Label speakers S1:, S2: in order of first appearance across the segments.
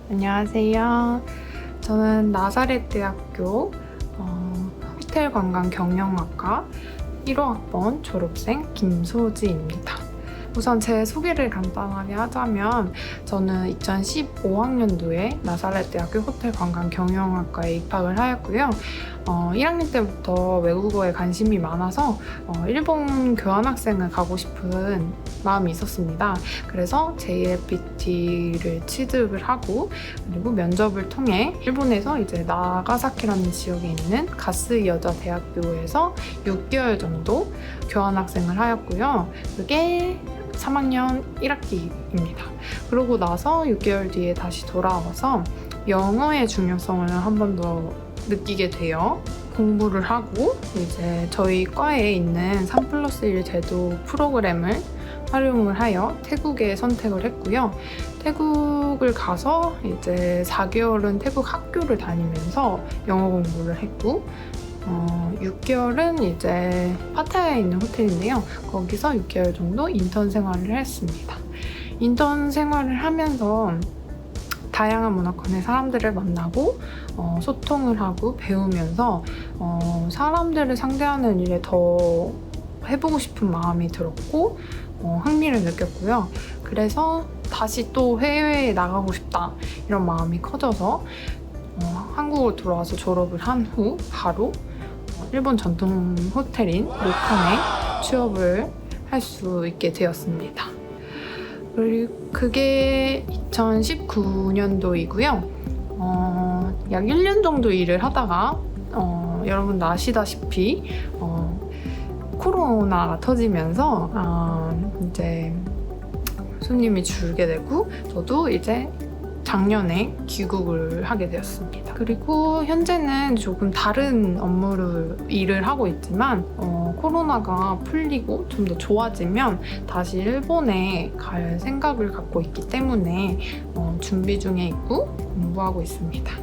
S1: 안녕하세요. 저는 나사렛대학교 호텔관광경영학과 1호학번 졸업생 김소지입니다. 우선 제 소개를 간단하게 하자면 저는 2015학년도에 나사렛대학교 호텔관광경영학과에 입학을 하였고요. 1학년 때부터 외국어에 관심이 많아서 일본 교환학생을 가고 싶은 마음이 있었습니다. 그래서 JLPT를 취득을 하고 그리고 면접을 통해 일본에서 이제 나가사키라는 지역에 있는 가스이 여자대학교에서 6개월 정도 교환학생을 하였고요. 그게 3학년 1학기입니다. 그러고 나서 6개월 뒤에 다시 돌아와서 영어의 중요성을 한 번 더 느끼게 돼요. 공부를 하고 이제 저희 과에 있는 3+1 제도 프로그램을 활용을 하여 태국에 선택을 했고요. 태국을 가서 이제 4개월은 태국 학교를 다니면서 영어 공부를 했고 6개월은 이제 파타야에 있는 호텔인데요. 거기서 6개월 정도 인턴 생활을 했습니다. 인턴 생활을 하면서 다양한 문화권의 사람들을 만나고 소통을 하고 배우면서 사람들을 상대하는 일에 더 해보고 싶은 마음이 들었고 흥미를 느꼈고요. 그래서 다시 또 해외에 나가고 싶다 이런 마음이 커져서 한국으로 돌아와서 졸업을 한 후 바로 일본 전통 호텔인 료칸에 취업을 할 수 있게 되었습니다. 그리고 그게 2019년도이고요. 약 1년 정도 일을 하다가 여러분 아시다시피 코로나가 터지면서 이제 손님이 줄게 되고 저도 이제 작년에 귀국을 하게 되었습니다. 그리고 현재는 조금 다른 업무를 일을 하고 있지만 코로나가 풀리고 좀 더 좋아지면 다시 일본에 갈 생각을 갖고 있기 때문에 준비 중에 있고 공부하고 있습니다.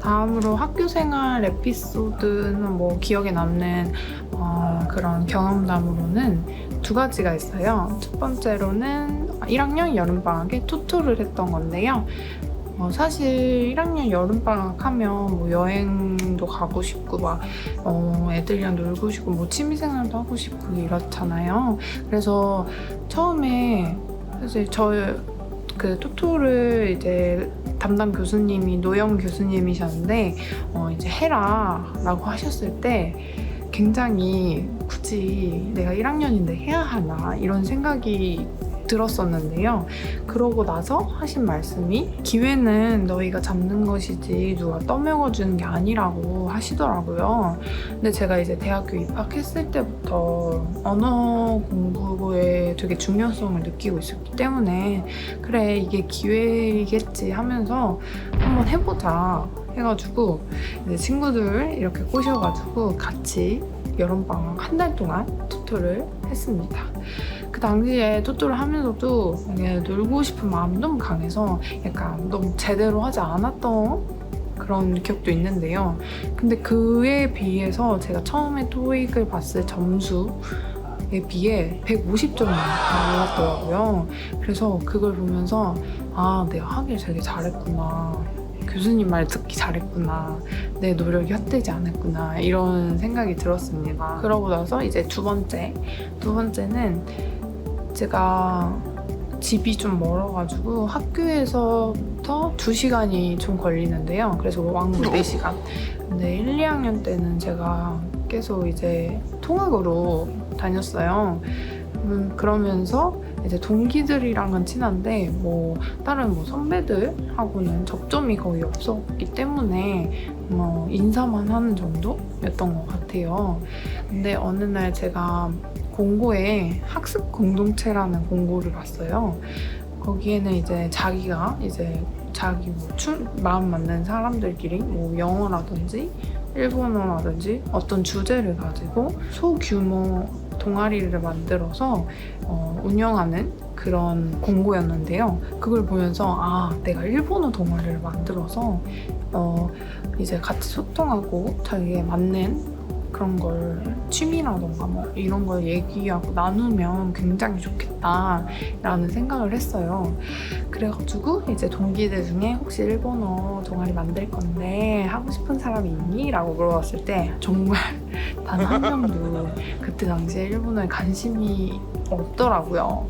S1: 다음으로 학교생활 에피소드는 뭐 기억에 남는 그런 경험담으로는 두 가지가 있어요. 첫 번째로는 1학년 여름방학에 투토를 했던 건데요. 사실 1학년 여름방학 하면 뭐 여행도 가고 싶고 막 애들이랑 놀고 싶고 뭐 취미생활도 하고 싶고 이렇잖아요. 그래서 처음에 사실 그 투토를 이제 담당 교수님이 노영 교수님이셨는데 이제 해라라고 하셨을 때 굉장히 굳이 내가 1학년인데 해야 하나 이런 생각이 들었었는데요. 그러고 나서 하신 말씀이 기회는 너희가 잡는 것이지 누가 떠먹어주는 게 아니라고 하시더라고요. 근데 제가 이제 대학교 입학했을 때부터 언어 공부에 되게 중요성을 느끼고 있었기 때문에 그래 이게 기회이겠지 하면서 한번 해보자 해가지고 이제 친구들 이렇게 꼬셔가지고 같이 여름방학 한 달 동안 투토를 했습니다. 그 당시에 투토를 하면서도 놀고 싶은 마음이 너무 강해서 약간 너무 제대로 하지 않았던 그런 기억도 있는데요. 근데 그에 비해서 제가 처음에 토익을 봤을 점수에 비해 150점이 나왔더라고요. 그래서 그걸 보면서 아, 내가 하길 되게 잘했구나. 교수님 말 듣기 잘했구나. 내 노력이 헛되지 않았구나. 이런 생각이 들었습니다. 그러고 나서 이제 두 번째는 제가 집이 좀 멀어가지고 학교에서부터 2시간이 좀 걸리는데요. 그래서 왕복 4시간. 근데 1, 2학년 때는 제가 계속 이제 통학으로 다녔어요. 그러면서 이제 동기들이랑은 친한데 뭐 다른 뭐 선배들하고는 접점이 거의 없었기 때문에 뭐 인사만 하는 정도였던 것 같아요. 근데 어느 날 제가 공고에 학습 공동체라는 공고를 봤어요. 거기에는 이제 자기가 이제 자기 뭐 마음 맞는 사람들끼리 뭐 영어라든지 일본어라든지 어떤 주제를 가지고 소규모 동아리를 만들어서 운영하는 그런 공고였는데요. 그걸 보면서 아, 내가 일본어 동아리를 만들어서 이제 같이 소통하고 자기에 맞는 그런 걸 취미라던가 뭐 이런 걸 얘기하고 나누면 굉장히 좋겠다라는 생각을 했어요. 그래가지고 이제 동기들 중에 혹시 일본어 동아리 만들 건데 하고 싶은 사람이 있니? 라고 물어봤을 때 정말 단 한 명도 그때 당시에 일본어에 관심이 없더라고요.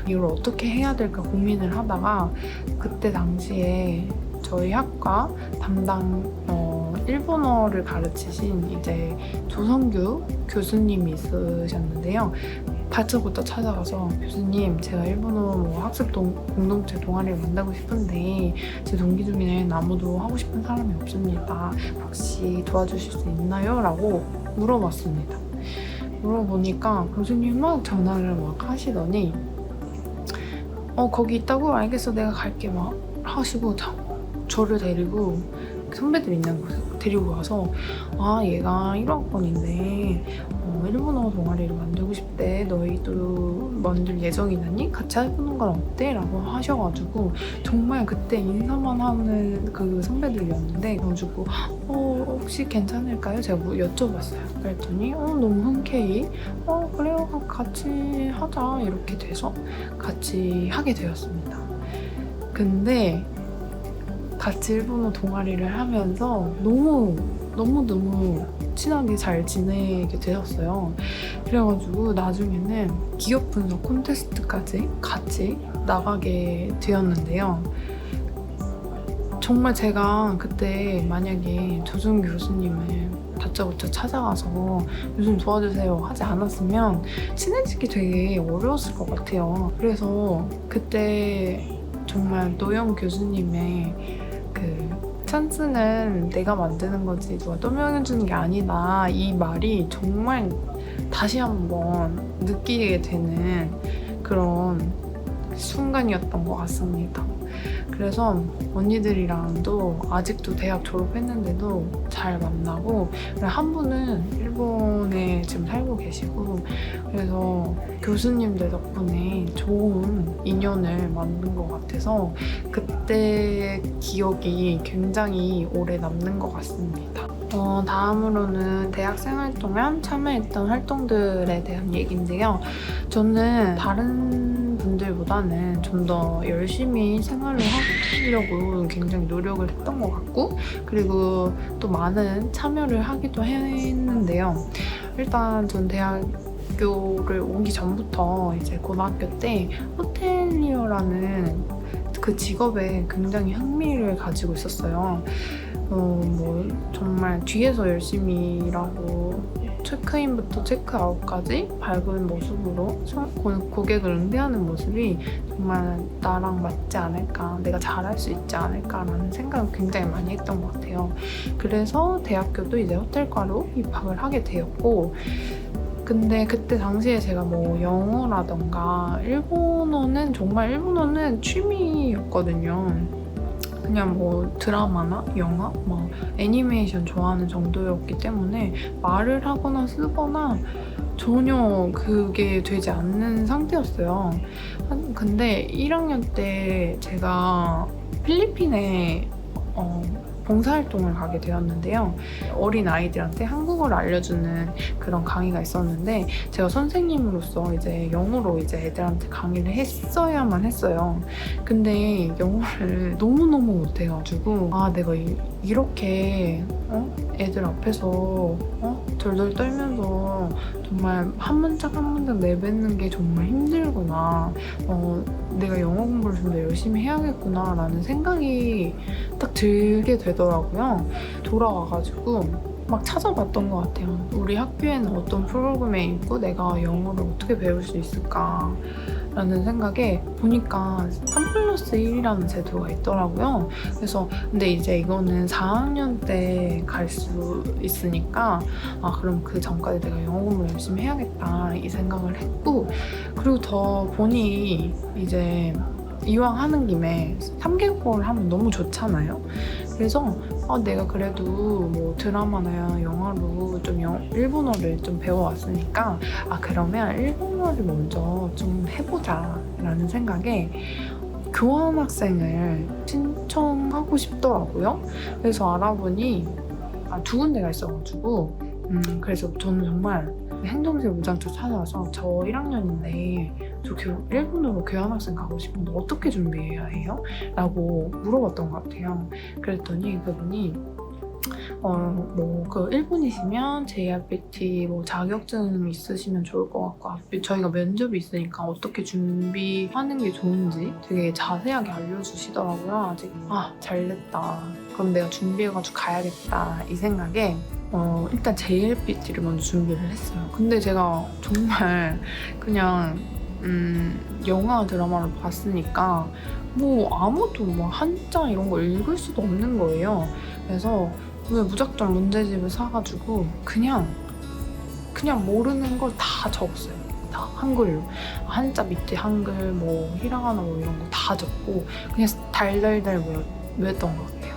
S1: 이걸 어떻게 해야 될까 고민을 하다가 그때 당시에 저희 학과 담당 일본어를 가르치신 이제 조성규 교수님이 있으셨는데요. 다짜고짜 찾아가서 교수님 제가 일본어 뭐 학습 공동체 동아리를 만들고 싶은데 제 동기 중에는 아무도 하고 싶은 사람이 없습니다. 혹시 도와주실 수 있나요? 라고 물어봤습니다. 물어보니까 교수님 막 전화를 막 하시더니 거기 있다고? 알겠어 내가 갈게 막 하시고 저를 데리고 선배들 있는 곳에 데리고 와서 얘가 1학번인데 일본어 동아리를 만들고 싶대. 너희도 만들 예정이라니? 같이 해보는 건 어때? 라고 하셔가지고 정말 그때 인사만 하는 그 선배들이었는데 그래가지고 혹시 괜찮을까요? 제가 뭐 여쭤봤어요. 그랬더니 너무 흔쾌히 그래요 같이 하자 이렇게 돼서 같이 하게 되었습니다. 근데 같이 일본어 동아리를 하면서 너무 친하게 잘 지내게 되었어요. 그래가지고 나중에는 기업 분석 콘테스트까지 같이 나가게 되었는데요. 정말 제가 그때 만약에 조승 교수님을 다짜고짜 찾아가서 요즘 도와주세요 하지 않았으면 친해지기 되게 어려웠을 것 같아요. 그래서 그때 정말 노영 교수님의 찬스는 내가 만드는 거지 누가 떠명해주는 게 아니다 이 말이 정말 다시 한번 느끼게 되는 그런 순간이었던 것 같습니다. 그래서 언니들이랑도 아직도 대학 졸업했는데도 잘 만나고 한 분은 일본에 지금 살고 계시고 그래서 교수님들 덕분에 좋은 인연을 만든 것 같아서 그때 기억이 굉장히 오래 남는 것 같습니다. 다음으로는 대학 생활 동안 참여했던 활동들에 대한 얘기인데요. 저는 다른 분들보다는 좀 더 열심히 생활을 하려고 굉장히 노력을 했던 것 같고 그리고 또 많은 참여를 하기도 했는데요. 일단 전 대학교를 오기 전부터 이제 고등학교 때 호텔리어라는 그 직업에 굉장히 흥미를 가지고 있었어요. 뭐 정말 뒤에서 열심히 일하고 체크인부터 체크아웃까지 밝은 모습으로 고객을 응대하는 모습이 정말 나랑 맞지 않을까, 내가 잘할 수 있지 않을까라는 생각을 굉장히 많이 했던 것 같아요. 그래서 대학교도 이제 호텔과로 입학을 하게 되었고 근데 그때 당시에 제가 뭐 영어라던가 일본어는 취미였거든요. 그냥 뭐 드라마나 영화, 뭐 애니메이션 좋아하는 정도였기 때문에 말을 하거나 쓰거나 전혀 그게 되지 않는 상태였어요. 근데 1학년 때 제가 필리핀에 봉사활동을 가게 되었는데요. 어린 아이들한테 한국어를 알려주는 그런 강의가 있었는데 제가 선생님으로서 이제 영어로 이제 애들한테 강의를 했어야만 했어요. 근데 영어를 너무너무 못해가지고 내가 이렇게 애들 앞에서 덜덜 떨면서 정말 한 문장 한 문장 내뱉는 게 정말 힘들구나. 내가 영어 공부를 좀 더 열심히 해야겠구나 라는 생각이 딱 들게 되더라고요. 돌아와가지고 막 찾아봤던 것 같아요. 우리 학교에는 어떤 프로그램이 있고 내가 영어를 어떻게 배울 수 있을까 라는 생각에 보니까 3+1이라는 제도가 있더라고요. 그래서 근데 이제 이거는 4학년 때 갈 수 있으니까 그럼 그 전까지 내가 영어 공부를 열심히 해야겠다 이 생각을 했고 그리고 더 보니 이제 이왕 하는 김에 3개국어를 하면 너무 좋잖아요. 그래서 내가 그래도 뭐 드라마나 영화로 좀 일본어를 좀 배워왔으니까 그러면 일본어를 먼저 좀 해보자 라는 생각에 교환학생을 신청하고 싶더라고요. 그래서 알아보니 두 군데가 있어가지고 그래서 저는 정말 행정실 무장처 찾아와서 저 1학년인데 저 일본으로 교환학생 가고 싶은데 어떻게 준비해야 해요? 라고 물어봤던 것 같아요. 그랬더니 그분이 그 일본이시면 JRPT 자격증 있으시면 좋을 것 같고 저희가 면접이 있으니까 어떻게 준비하는 게 좋은지 되게 자세하게 알려주시더라고요. 아직 잘됐다. 그럼 내가 준비해가지고 가야겠다 이 생각에 일단 JLPT를 먼저 준비를 했어요. 근데 제가 정말 그냥 영화 드라마를 봤으니까 아무도 한자 이런 거 읽을 수도 없는 거예요. 그래서 왜 무작정 문제집을 사가지고 그냥 모르는 걸 다 적었어요. 다 한글로. 한자 밑에 한글 히라가나 이런 거 다 적고 그냥 달달달 외웠던 것 같아요.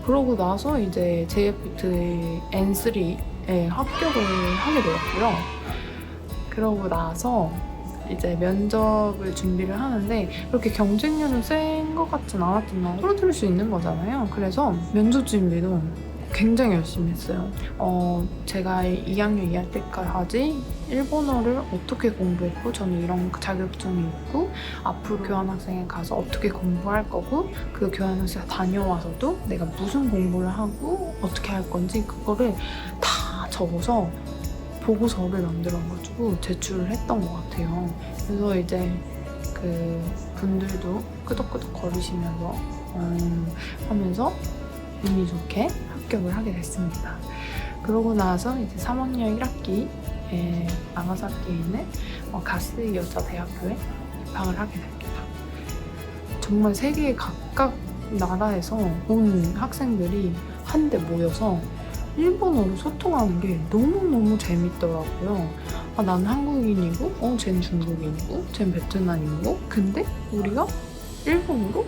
S1: 그러고 나서 이제 JFPT N3에 합격을 하게 되었고요. 그러고 나서 이제 면접을 준비를 하는데 그렇게 경쟁률은 센 것 같진 않았지만 풀어드릴 수 있는 거잖아요. 그래서 면접 준비도 굉장히 열심히 했어요. 제가 2학년 2할 때까지 일본어를 어떻게 공부했고 저는 이런 자격증이 있고 앞으로 교환학생에 가서 어떻게 공부할 거고 그 교환학생 다녀와서도 내가 무슨 공부를 하고 어떻게 할 건지 그거를 다 적어서 보고서를 만들어가지고 제출을 했던 것 같아요. 그래서 이제 그 분들도 끄덕끄덕 거리시면서 하면서 운이 좋게 합격을 하게 됐습니다. 그러고 나서 이제 3학년 1학기에 나가사키에 있는 가스이 여자대학교에 입학을 하게 됩니다. 정말 세계 각각 나라에서 온 학생들이 한데 모여서 일본어로 소통하는 게 너무너무 재밌더라고요. 나는 한국인이고, 쟨 중국인이고, 쟨 베트남인이고, 근데 우리가 일본어로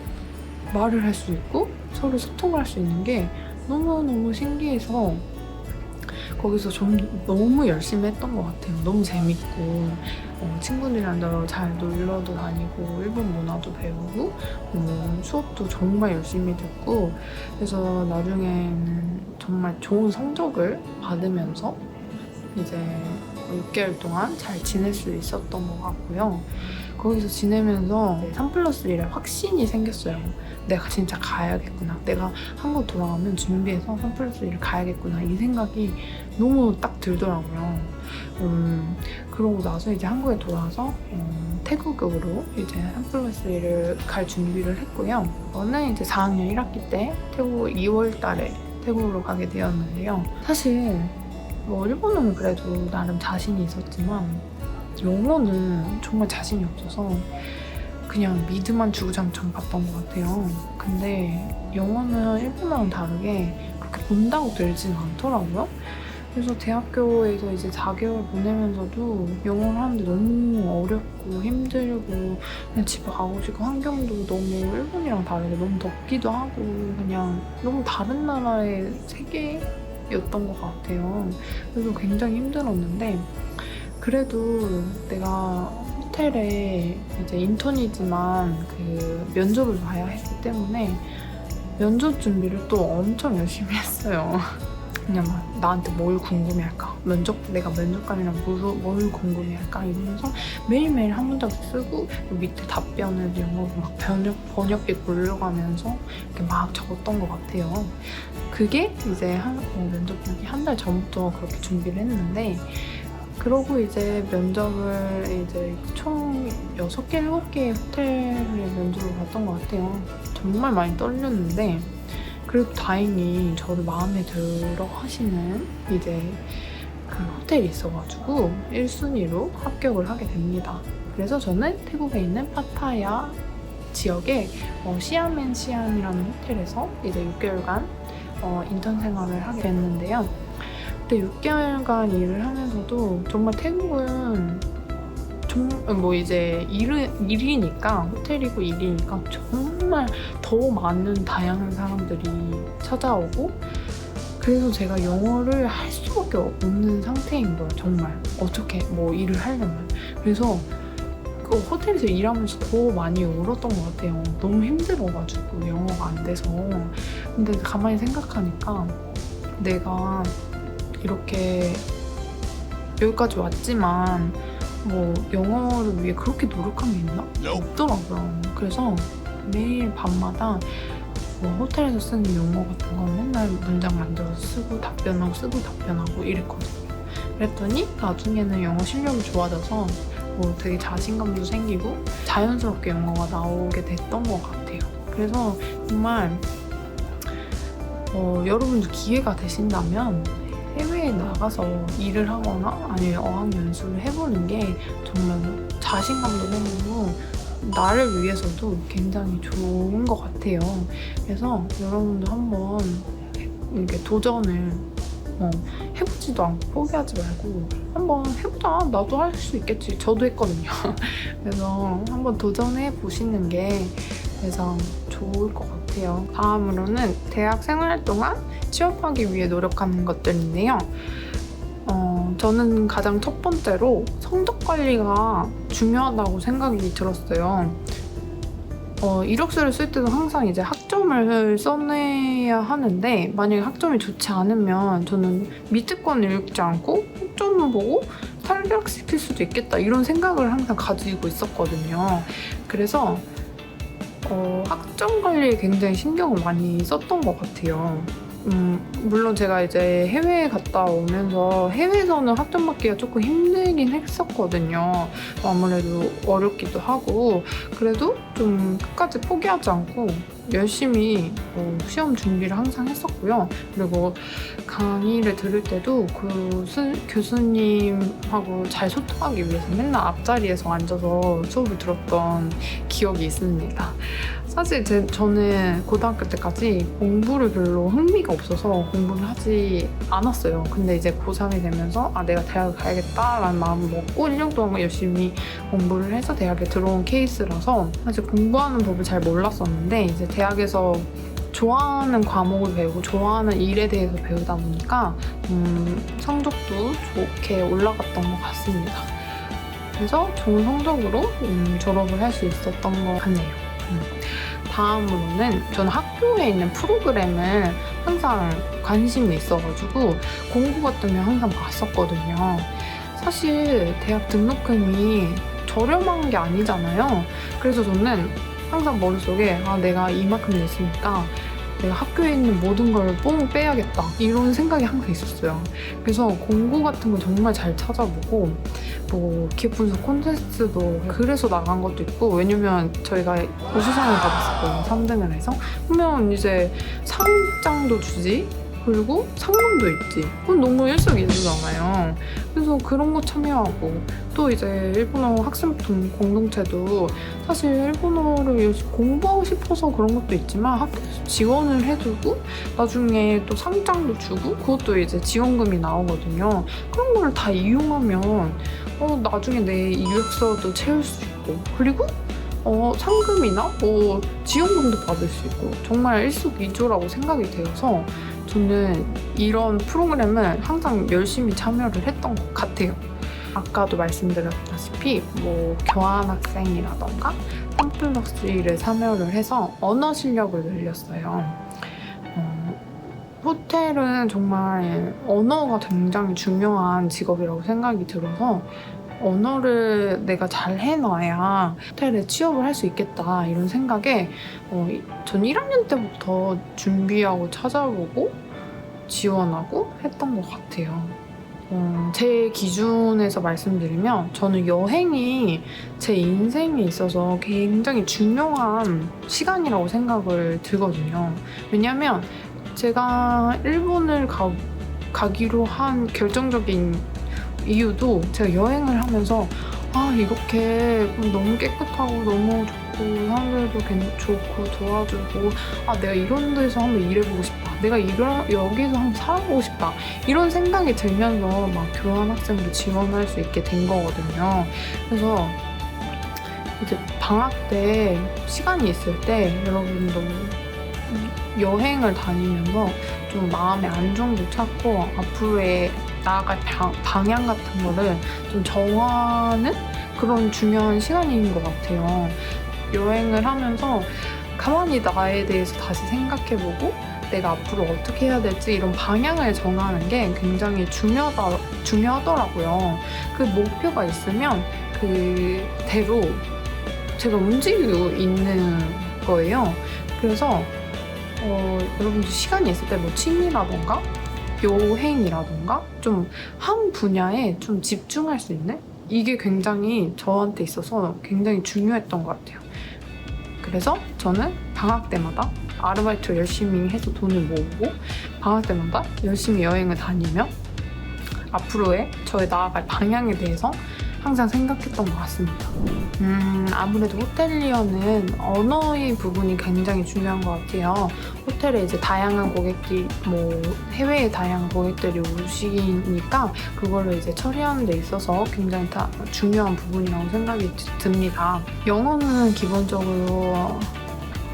S1: 말을 할 수 있고 서로 소통을 할 수 있는 게 너무너무 신기해서 거기서 좀 너무 열심히 했던 것 같아요. 너무 재밌고 친구들이랑 잘 놀러도 다니고 일본 문화도 배우고 수업도 정말 열심히 듣고 그래서 나중에는 정말 좋은 성적을 받으면서 이제 6개월 동안 잘 지낼 수 있었던 것 같고요. 거기서 지내면서 3+1의 확신이 생겼어요. 내가 진짜 가야겠구나. 내가 한국 돌아가면 준비해서 3+1을 가야겠구나. 이 생각이 너무 딱 들더라고요. 그러고 나서 이제 한국에 돌아와서 태국으로 이제 3+1을 갈 준비를 했고요. 저는 이제 4학년 1학기 때 태국 2월 달에 태국으로 가게 되었는데요. 사실 일본어는 그래도 나름 자신이 있었지만 영어는 정말 자신이 없어서 그냥 미드만 주구장창 봤던 것 같아요. 근데 영어는 일본어랑 다르게 그렇게 본다고 들진 않더라고요. 그래서 대학교에서 이제 4개월 보내면서도 영어를 하는데 너무 어렵고 힘들고 그냥 집에 가고 싶고 환경도 너무 일본이랑 다르게 너무 덥기도 하고 그냥 너무 다른 나라의 세계였던 것 같아요. 그래서 굉장히 힘들었는데 그래도 내가 호텔에 이제 인턴이지만 그 면접을 봐야 했기 때문에 면접 준비를 또 엄청 열심히 했어요. 그냥 막 나한테 뭘 궁금해할까? 내가 면접관이랑 뭘 궁금해할까? 이러면서 매일매일 한 문장씩 쓰고 밑에 답변을 영어로 막 번역기 돌려가면서 이렇게 막 적었던 것 같아요. 그게 이제 면접 보기 한 달 전부터 그렇게 준비를 했는데 그러고 이제 면접을 이제 총 6개, 7개의 호텔에 면접을 봤던 것 같아요. 정말 많이 떨렸는데 그래도 다행히 저를 마음에 들어 하시는 이제 그 호텔이 있어가지고 1순위로 합격을 하게 됩니다. 그래서 저는 태국에 있는 파타야 지역의 시아멘시안이라는 호텔에서 이제 6개월간 인턴 생활을 하게 됐는데요. 그때 6개월간 일을 하면서도 정말 태국은 이제 일이니까 호텔이고 일이니까 정말 더 많은 다양한 사람들이 찾아오고 그래서 제가 영어를 할 수밖에 없는 상태인 거예요. 정말 어떻게 일을 하려면 그래서 그 호텔에서 일하면서 더 많이 울었던 것 같아요. 너무 힘들어가지고 영어가 안 돼서 근데 가만히 생각하니까 내가 이렇게 여기까지 왔지만 뭐 영어를 위해 그렇게 노력한 게 있나? 없더라고요. 그래서 매일 밤마다 뭐 호텔에서 쓰는 용어 같은 거 맨날 문장 만들어서 쓰고 답변하고 이랬거든요. 그랬더니 나중에는 영어 실력이 좋아져서 뭐 되게 자신감도 생기고 자연스럽게 영어가 나오게 됐던 것 같아요. 그래서 정말 여러분도 기회가 되신다면 해외에 나가서 일을 하거나 아니면 어학연수를 해보는 게 정말 자신감도 생기고 나를 위해서도 굉장히 좋은 것 같아요. 그래서 여러분도 한번 이렇게 도전을 해보지도 않고 포기하지 말고 한번 해보자. 나도 할 수 있겠지. 저도 했거든요. 그래서 한번 도전해 보시는 게 가장 좋을 것 같아요. 다음으로는 대학 생활 동안 취업하기 위해 노력하는 것들인데요. 저는 가장 첫 번째로 성적 관리가 중요하다고 생각이 들었어요. 이력서를 쓸 때도 항상 이제 학점을 써내야 하는데 만약에 학점이 좋지 않으면 저는 밑에 건 읽지 않고 학점을 보고 탈락시킬 수도 있겠다 이런 생각을 항상 가지고 있었거든요. 그래서 학점 관리에 굉장히 신경을 많이 썼던 것 같아요. 물론 제가 이제 해외에 갔다 오면서 해외에서는 학점 받기가 조금 힘들긴 했었거든요. 아무래도 어렵기도 하고 그래도 좀 끝까지 포기하지 않고 열심히 시험 준비를 항상 했었고요. 그리고 강의를 들을 때도 그 교수님하고 잘 소통하기 위해서 맨날 앞자리에서 앉아서 수업을 들었던 기억이 있습니다. 사실 저는 고등학교 때까지 공부를 별로 흥미가 없어서 공부를 하지 않았어요. 근데 이제 고3이 되면서 내가 대학을 가야겠다라는 마음을 먹고 1년 동안 열심히 공부를 해서 대학에 들어온 케이스라서 사실 공부하는 법을 잘 몰랐었는데 이제 대학에서 좋아하는 과목을 배우고 좋아하는 일에 대해서 배우다 보니까 성적도 좋게 올라갔던 것 같습니다. 그래서 좋은 성적으로 졸업을 할 수 있었던 것 같네요. 다음으로는 저는 학교에 있는 프로그램을 항상 관심이 있어가지고 공부 같은 게 항상 봤었거든요. 사실 대학 등록금이 저렴한 게 아니잖아요. 그래서 저는 항상 머릿속에 내가 이만큼 냈으니까 내가 학교에 있는 모든 걸 뽕 빼야겠다 이런 생각이 항상 있었어요. 그래서 공고 같은 거 정말 잘 찾아보고 뭐 기업 분석 콘테스트도 그래서 나간 것도 있고 왜냐면 저희가 우수상을 받았었거든요. 3등을 해서 그러면 이제 상장도 주지 그리고 상금도 있지. 그건 너무 일석이조잖아요. 그래서 그런 거 참여하고 또 이제 일본어 학생 공동체도 사실 일본어를 공부하고 싶어서 그런 것도 있지만 학교에서 지원을 해주고 나중에 또 상장도 주고 그것도 이제 지원금이 나오거든요. 그런 걸 다 이용하면 나중에 내 이력서도 채울 수 있고 그리고 상금이나 지원금도 받을 수 있고 정말 일석이조라고 생각이 되어서 저는 이런 프로그램을 항상 열심히 참여를 했던 것 같아요. 아까도 말씀드렸다시피 뭐 교환학생이라던가 3+1에 참여를 해서 언어 실력을 늘렸어요. 호텔은 정말 언어가 굉장히 중요한 직업이라고 생각이 들어서 언어를 내가 잘 해놔야 호텔에 취업을 할 수 있겠다 이런 생각에 전 1학년 때부터 준비하고 찾아보고 지원하고 했던 것 같아요. 제 기준에서 말씀드리면 저는 여행이 제 인생에 있어서 굉장히 중요한 시간이라고 생각을 들거든요. 왜냐면 제가 일본을 가기로 한 결정적인 이유도 제가 여행을 하면서 이렇게 너무 깨끗하고 너무 좋고 사람들도 좋고 도와주고 내가 이런 데서 한번 일해보고 싶다. 내가 여기서 한번 살아보고 싶다. 이런 생각이 들면서 막 교환학생도 지원할 수 있게 된 거거든요. 그래서 이제 방학 때 시간이 있을 때 여러분도 여행을 다니면서 좀 마음의 안정도 찾고 앞으로의 나아갈 방향 같은 거를 좀 정하는 그런 중요한 시간인 것 같아요. 여행을 하면서 가만히 나에 대해서 다시 생각해보고 내가 앞으로 어떻게 해야 될지 이런 방향을 정하는 게 굉장히 중요하더라고요. 그 목표가 있으면 그대로 제가 움직이고 있는 거예요. 그래서 여러분들 시간이 있을 때 뭐 취미라던가 여행이라던가 좀 한 분야에 좀 집중할 수 있는 이게 굉장히 저한테 있어서 굉장히 중요했던 것 같아요. 그래서 저는 방학 때마다 아르바이트 열심히 해서 돈을 모으고 방학 때마다 열심히 여행을 다니며 앞으로의 저의 나아갈 방향에 대해서 항상 생각했던 것 같습니다. 아무래도 호텔리어는 언어의 부분이 굉장히 중요한 것 같아요. 호텔에 이제 다양한 고객들이, 해외의 다양한 고객들이 오시니까 그거를 이제 처리하는 데 있어서 굉장히 중요한 부분이라고 생각이 듭니다. 영어는 기본적으로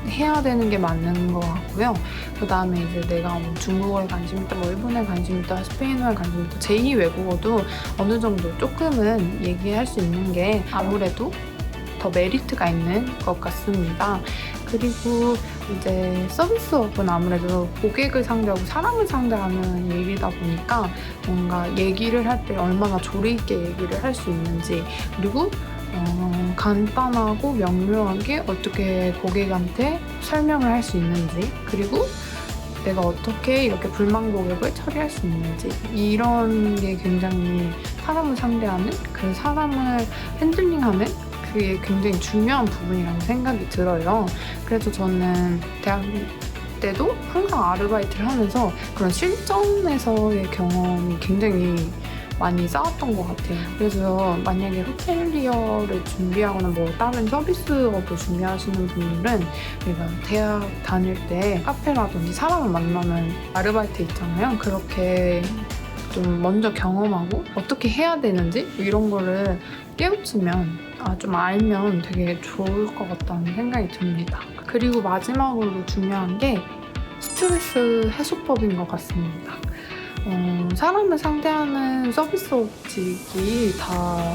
S1: 해야 되는 게 맞는 것 같고요. 그 다음에 이제 내가 뭐 중국어에 관심 있다, 뭐 일본에 관심 있다, 스페인어에 관심 있다, 제2 외국어도 어느 정도 조금은 얘기할 수 있는 게 아무래도 더 메리트가 있는 것 같습니다. 그리고 이제 서비스업은 아무래도 고객을 상대하고 사람을 상대하는 일이다 보니까 뭔가 얘기를 할 때 얼마나 조리 있게 얘기를 할 수 있는지, 그리고 간단하고 명료하게 어떻게 고객한테 설명을 할 수 있는지, 그리고 내가 어떻게 이렇게 불만 고객을 처리할 수 있는지, 이런 게 굉장히 사람을 상대하는, 그 사람을 핸들링하는 그게 굉장히 중요한 부분이라고 생각이 들어요. 그래서 저는 대학 때도 항상 아르바이트를 하면서 그런 실전에서의 경험이 굉장히 많이 쌓았던 것 같아요. 그래서 만약에 호텔리어를 준비하거나 뭐 다른 서비스업을 준비하시는 분들은 우리가 대학 다닐 때 카페라든지 사람을 만나는 아르바이트 있잖아요. 그렇게 좀 먼저 경험하고 어떻게 해야 되는지 이런 거를 깨우치면 좀 알면 되게 좋을 것 같다는 생각이 듭니다. 그리고 마지막으로 중요한 게 스트레스 해소법인 것 같습니다. 사람을 상대하는 서비스업직이 다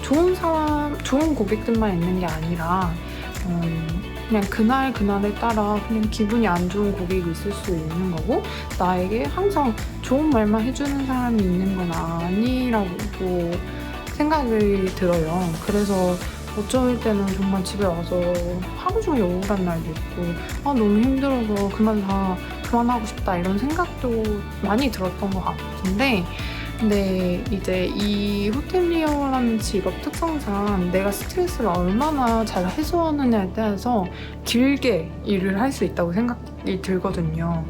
S1: 좋은 고객들만 있는 게 아니라 그냥 그날에 따라 그냥 기분이 안 좋은 고객이 있을 수 있는 거고, 나에게 항상 좋은 말만 해주는 사람이 있는 건 아니라고 생각이 들어요. 그래서 어쩔 때는 정말 집에 와서 하루 종일 우울한 날도 있고 너무 힘들어서 그만하고 싶다 이런 생각도 많이 들었던 것 같은데, 근데 이제 이 호텔리어라는 직업 특성상 내가 스트레스를 얼마나 잘 해소하느냐에 따라서 길게 일을 할 수 있다고 생각이 들거든요.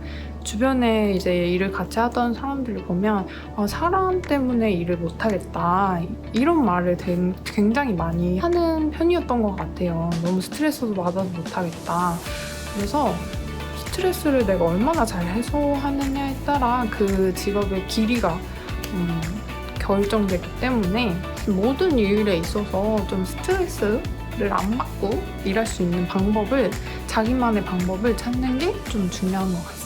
S1: 주변에 이제 일을 같이 하던 사람들을 보면 사람 때문에 일을 못하겠다 이런 말을 굉장히 많이 하는 편이었던 것 같아요. 너무 스트레스도 받아서 못하겠다. 그래서 스트레스를 내가 얼마나 잘 해소하느냐에 따라 그 직업의 길이가 결정되기 때문에 모든 일에 있어서 좀 스트레스를 안 받고 일할 수 있는 자기만의 방법을 찾는 게 좀 중요한 것 같습니다.